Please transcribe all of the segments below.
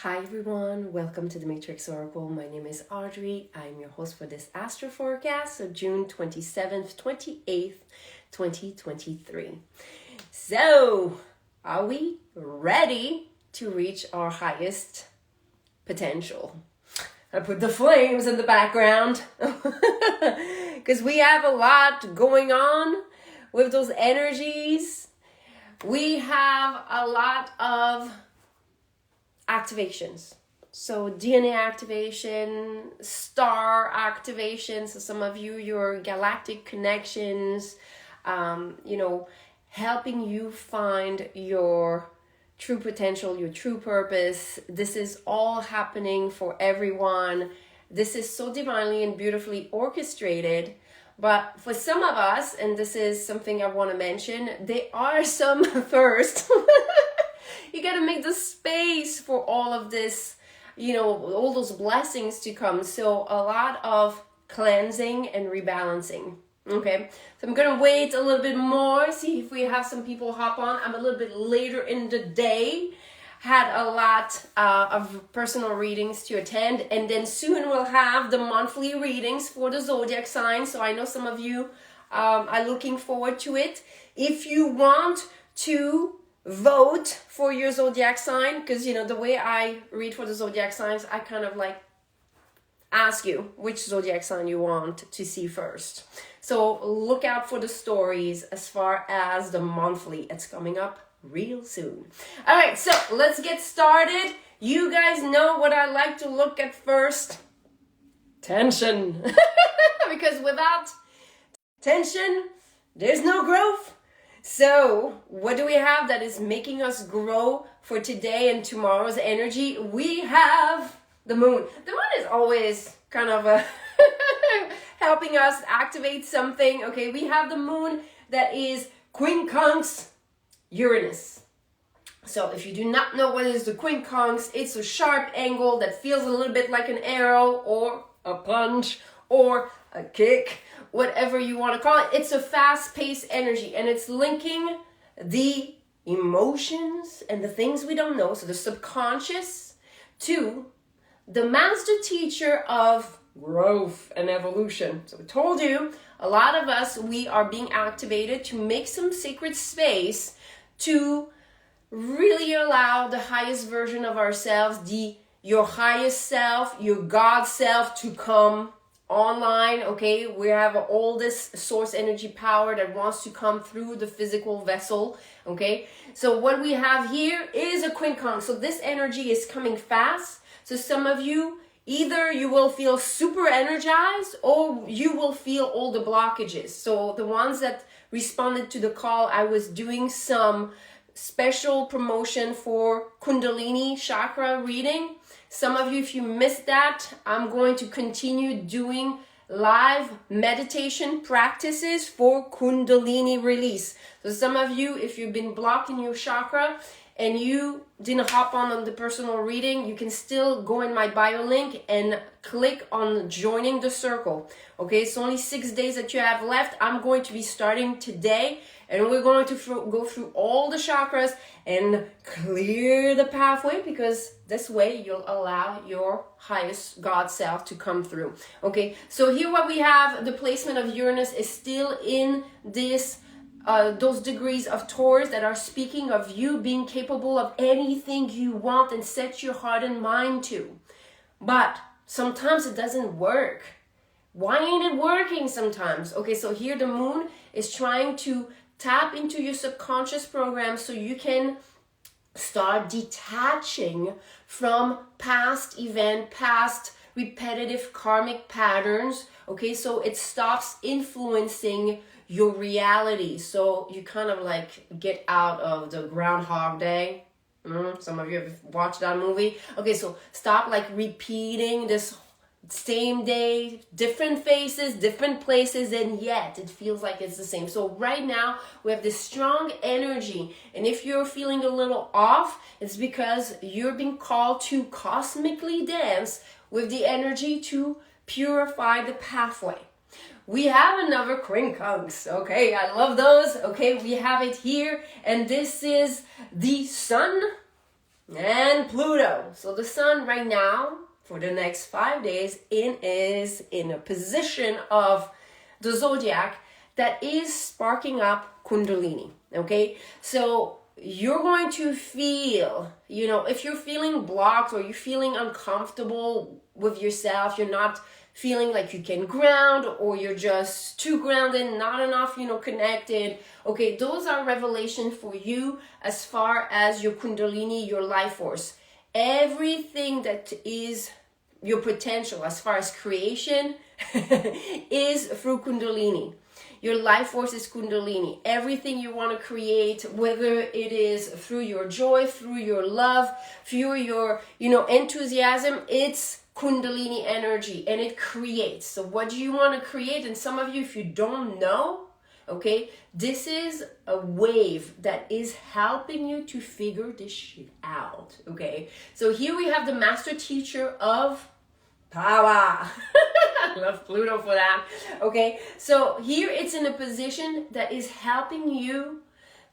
Hi everyone, welcome to the Matrix Oracle. My name is Audrey. I'm your host for this Astro forecast of June 27th, 28th, 2023. So, are we ready to reach our highest potential? I put the flames in the background because we have a lot going on with those energies. We have a lot of activations. So DNA activation, star activation. So some of you, your galactic connections, helping you find your true potential, your true purpose. This is all happening for everyone. This is so divinely and beautifully orchestrated. But for some of us, and this is something I want to mention, there are some first. You got to make the space for all of this, all those blessings to come. So a lot of cleansing and rebalancing. Okay, so I'm going to wait a little bit more, see if we have some people hop on. I'm a little bit later in the day, had a lot of personal readings to attend, and then soon we'll have the monthly readings for the zodiac signs. So I know some of you are looking forward to it. If you want to vote for your zodiac sign, because the way I read for the zodiac signs, I kind of like ask you which zodiac sign you want to see first. So look out for the stories as far as the monthly. It's coming up real soon. All right, so let's get started. You guys know what I like to look at first. Tension. Because without tension, there's no growth. So what do we have that is making us grow for today and tomorrow's energy? We have the moon. The moon is always kind of helping us activate something. Okay, we have the moon that is quincunx Uranus. So if you do not know what is the quincunx, it's a sharp angle that feels a little bit like an arrow or a punch or a kick, whatever you want to call it. It's a fast-paced energy, and it's linking the emotions and the things we don't know, so the subconscious, to the master teacher of growth and evolution. So I told you, a lot of us, we are being activated to make some sacred space to really allow the highest version of ourselves, your highest self, your God self, to come online. Okay, we have all this source energy power that wants to come through the physical vessel. Okay, so what we have here is a quincunx. So this energy is coming fast. So some of you, either you will feel super energized or you will feel all the blockages. So the ones that responded to the call, I was doing some special promotion for Kundalini chakra reading. Some of you, if you missed that, I'm going to continue doing live meditation practices for Kundalini release. So some of you, if you've been blocked in your chakra and you didn't hop on the personal reading, you can still go in my bio link and click on joining the circle. Okay, it's only 6 days that you have left. I'm going to be starting today, and we're going to go through all the chakras and clear the pathway, because this way you'll allow your highest God self to come through. Okay, so here what we have, the placement of Uranus is still in this those degrees of Taurus that are speaking of you being capable of anything you want and set your heart and mind to. But sometimes it doesn't work. Why ain't it working sometimes? Okay, so here the moon is trying to tap into your subconscious program so you can start detaching from past repetitive karmic patterns. Okay, so it stops influencing your reality. So you kind of like get out of the Groundhog Day. Some of you have watched that movie. Okay, so stop like repeating this same day, different faces, different places, and yet it feels like it's the same. So right now we have this strong energy, and if you're feeling a little off, it's because you're being called to cosmically dance with the energy to purify the pathway. We have another quincunx. Okay, I love those. Okay, we have it here, and this is the sun and Pluto. So the sun right now, for the next 5 days, is in a position of the zodiac that is sparking up Kundalini, okay? So you're going to feel, if you're feeling blocked or you're feeling uncomfortable with yourself, you're not feeling like you can ground, or you're just too grounded, not enough, connected. Okay, those are revelations for you as far as your Kundalini, your life force. Everything that is your potential as far as creation is through Kundalini. Your life force is Kundalini. Everything you want to create, whether it is through your joy, through your love, through your, enthusiasm, it's Kundalini energy, and it creates. So what do you want to create? And some of you, if you don't know, okay, this is a wave that is helping you to figure this shit out, okay? So here we have the master teacher of power. I love Pluto for that. Okay, so here it's in a position that is helping you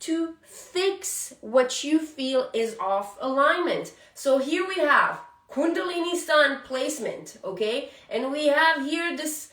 to fix what you feel is off alignment. So here we have Kundalini Sun placement, okay? And we have here this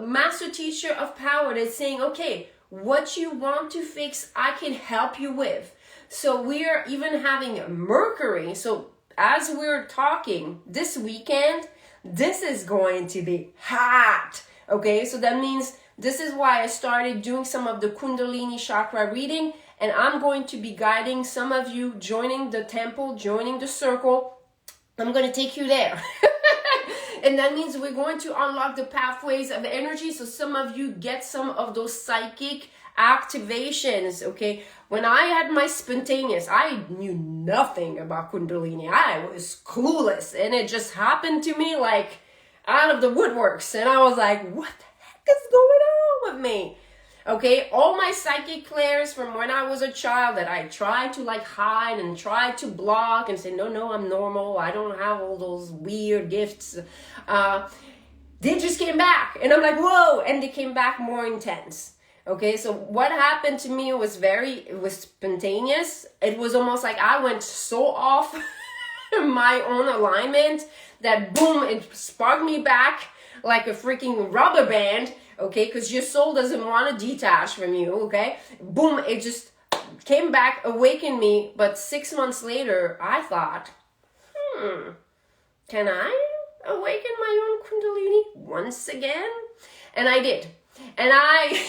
master teacher of power that's saying, okay, what you want to fix, I can help you with. So we're even having Mercury. So as we're talking this weekend, this is going to be hot, okay? So that means this is why I started doing some of the Kundalini chakra reading, and I'm going to be guiding some of you joining the temple, joining the circle. I'm going to take you there. And that means we're going to unlock the pathways of energy, so some of you get some of those psychic activations, okay? When I had my spontaneous, I knew nothing about Kundalini. I was clueless, and it just happened to me like out of the woodworks, and I was like, what the heck is going on with me? Okay, all my psychic clairs from when I was a child that I tried to hide and tried to block and say, no, I'm normal, I don't have all those weird gifts, they just came back, and I'm like, whoa, and they came back more intense. Okay, so what happened to me was it was spontaneous. It was almost like I went so off my own alignment that boom, it sparked me back like a freaking rubber band, okay, because your soul doesn't want to detach from you, okay? Boom, it just came back, awakened me, but 6 months later, I thought, can I awaken my own Kundalini once again? And I did. And I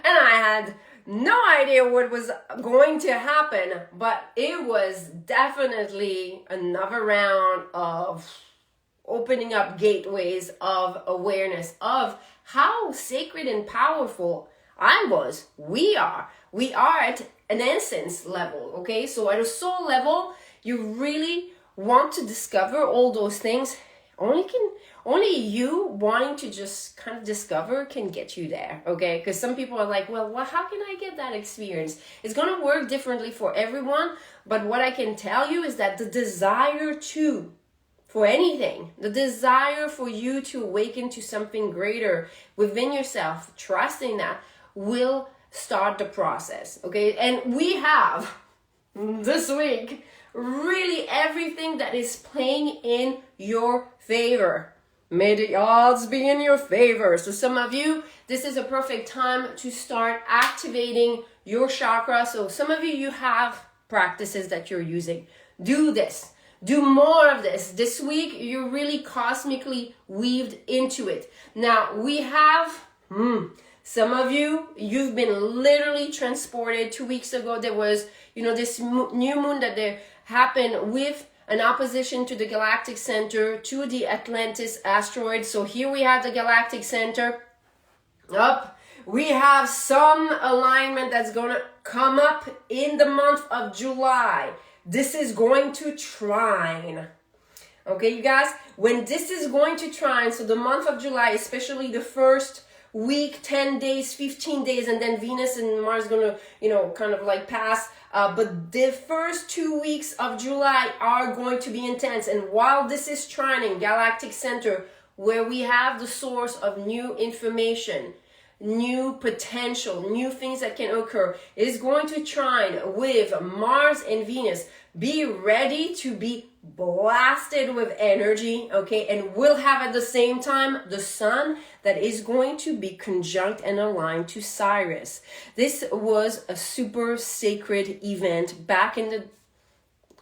had no idea what was going to happen, but it was definitely another round of opening up gateways of awareness of how sacred and powerful we are at an essence level, okay? So at a soul level, you really want to discover all those things. Only you wanting to just kind of discover can get you there, okay? Because some people are like, well, how can I get that experience? It's going to work differently for everyone, but what I can tell you is that the desire for anything, the desire for you to awaken to something greater within yourself, trusting that will start the process, okay? And we have this week really everything that is playing in your favor. May the odds be in your favor. So some of you, this is a perfect time to start activating your chakra. So some of you have practices that you're using. Do this. Do more of this. This week, you're really cosmically weaved into it. Now, we have, some of you, you've been literally transported. 2 weeks ago, there was, this new moon that happened with an opposition to the galactic center, to the Atlantis asteroid. So here we have the galactic center up. We have some alignment that's going to come up in the month of July. This is going to trine. Okay, you guys, when this is going to trine, so the month of July, especially the first week, 10 days, 15 days, and then Venus and Mars going to, kind of pass. But the first 2 weeks of July are going to be intense. And while this is trining, galactic center, where we have the source of new information, new potential, new things that can occur. It is going to trine with Mars and Venus. Be ready to be blasted with energy, okay? And we'll have at the same time the sun that is going to be conjunct and aligned to Sirius. This was a super sacred event back in the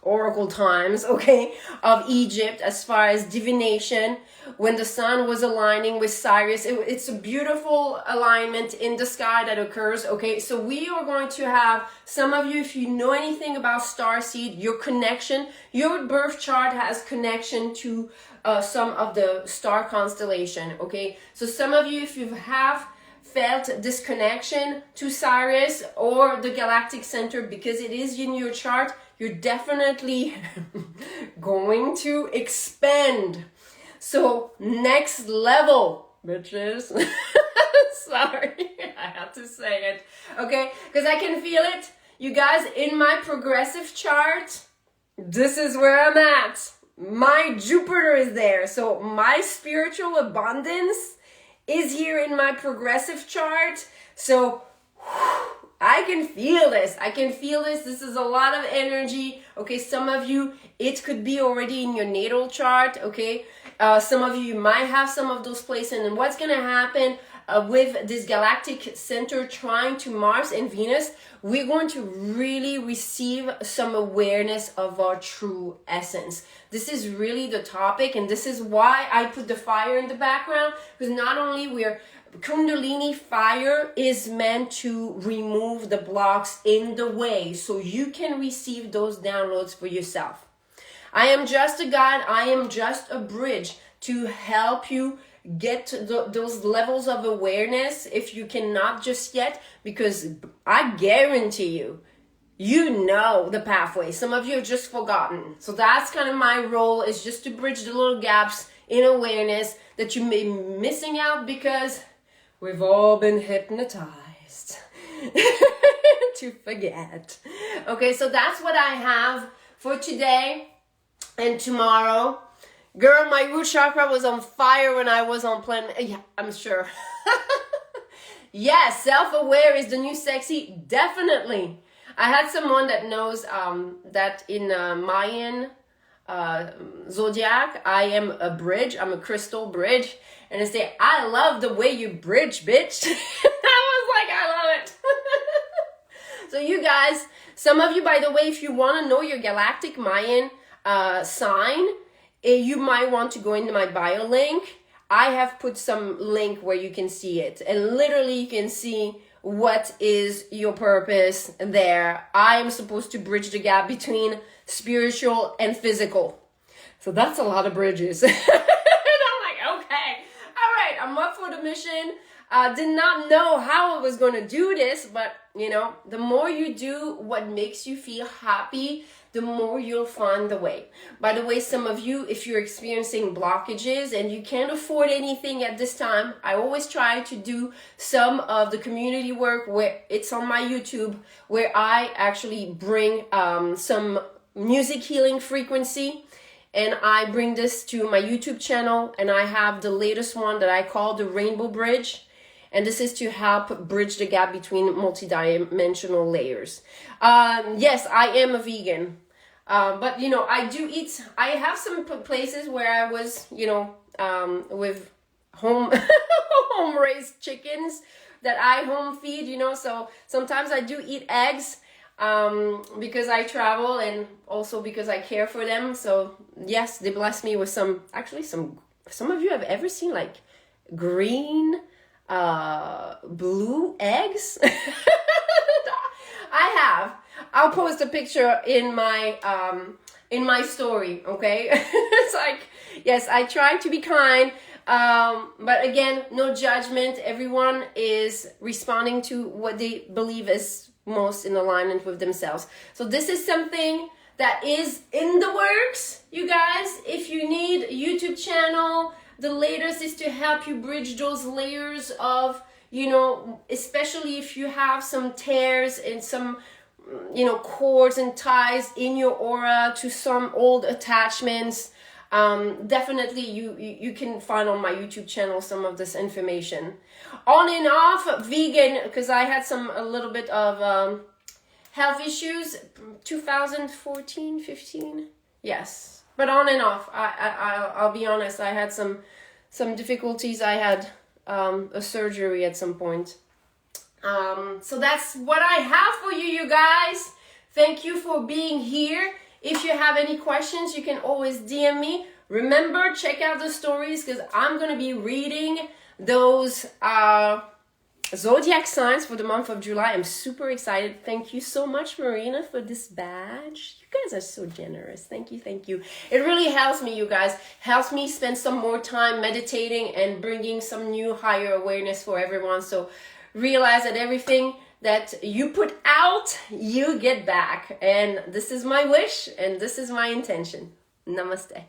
oracle times, okay, of Egypt, as far as divination, when the sun was aligning with Sirius. It's a beautiful alignment in the sky that occurs, okay? So we are going to have, some of you, if you know anything about starseed, your connection, your birth chart has connection to some of the star constellation, okay? So some of you, if you have felt this connection to Sirius or the galactic center, because it is in your chart, you're definitely going to expand. So next level, bitches. Sorry, I have to say it. Okay, because I can feel it. You guys, in my progressive chart, this is where I'm at. My Jupiter is there. So my spiritual abundance is here in my progressive chart. So I can feel this. I can feel this. This is a lot of energy. Okay, some of you, it could be already in your natal chart. Okay, some of you might have some of those places. And what's going to happen with this galactic center trying to Mars and Venus, we're going to really receive some awareness of our true essence. This is really the topic, and this is why I put the fire in the background, because not only we're Kundalini fire is meant to remove the blocks in the way so you can receive those downloads for yourself. I am just a guide. I am just a bridge to help you get to those levels of awareness if you cannot just yet, because I guarantee you know the pathway. Some of you have just forgotten. So that's kind of my role, is just to bridge the little gaps in awareness that you may be missing out, because we've all been hypnotized to forget. Okay, so that's what I have for today and tomorrow. Girl, my root chakra was on fire when I was on planet. Yeah, I'm sure. Yes, self-aware is the new sexy. Definitely. I had someone that knows that in Mayan zodiac, I am a bridge. I'm a crystal bridge. And they say, I love the way you bridge, bitch. I was like, I love it. So you guys, some of you, by the way, if you want to know your galactic Mayan sign, you might want to go into my bio link. I have put some link where you can see it. And literally you can see what is your purpose there. I am supposed to bridge the gap between spiritual and physical. So that's a lot of bridges. And I'm like, okay, all right, I'm up for the mission. Did not know how I was going to do this, but you know, the more you do what makes you feel happy, the more you'll find the way. By the way, some of you, if you're experiencing blockages and you can't afford anything at this time, I always try to do some of the community work where it's on my YouTube, where I actually bring some music healing frequency, and I bring this to my YouTube channel, and I have the latest one that I call the Rainbow Bridge. And this is to help bridge the gap between multidimensional layers. Yes, I am a vegan. But, you know, I do eat. I have some places where I was, you know, with home-raised chickens that I home feed, you know. So sometimes I do eat eggs because I travel, and also because I care for them. So, yes, they bless me with some of you have ever seen, like, green blue eggs. I have. I'll post a picture in my story, okay? It's like, yes, I try to be kind, but again, no judgment. Everyone is responding to what they believe is most in alignment with themselves. So this is something that is in the works, you guys. If you need a YouTube channel, the latest is to help you bridge those layers of, you know, especially if you have some tears and some, you know, cords and ties in your aura to some old attachments. definitely you can find on my YouTube channel some of this information. On and off vegan, because I had a little bit of health issues, 2014, 15, yes. But on and off, I'll be honest, I had some difficulties. I had a surgery at some point. So that's what I have for you, you guys. Thank you for being here. If you have any questions, you can always DM me. Remember, check out the stories, because I'm going to be reading those zodiac signs for the month of July. I'm super excited. Thank you so much, Marina, for this badge. You guys are so generous. Thank you, thank you. It really helps me, you guys. Helps me spend some more time meditating and bringing some new higher awareness for everyone. So realize that everything that you put out, you get back. And this is my wish, and this is my intention. Namaste.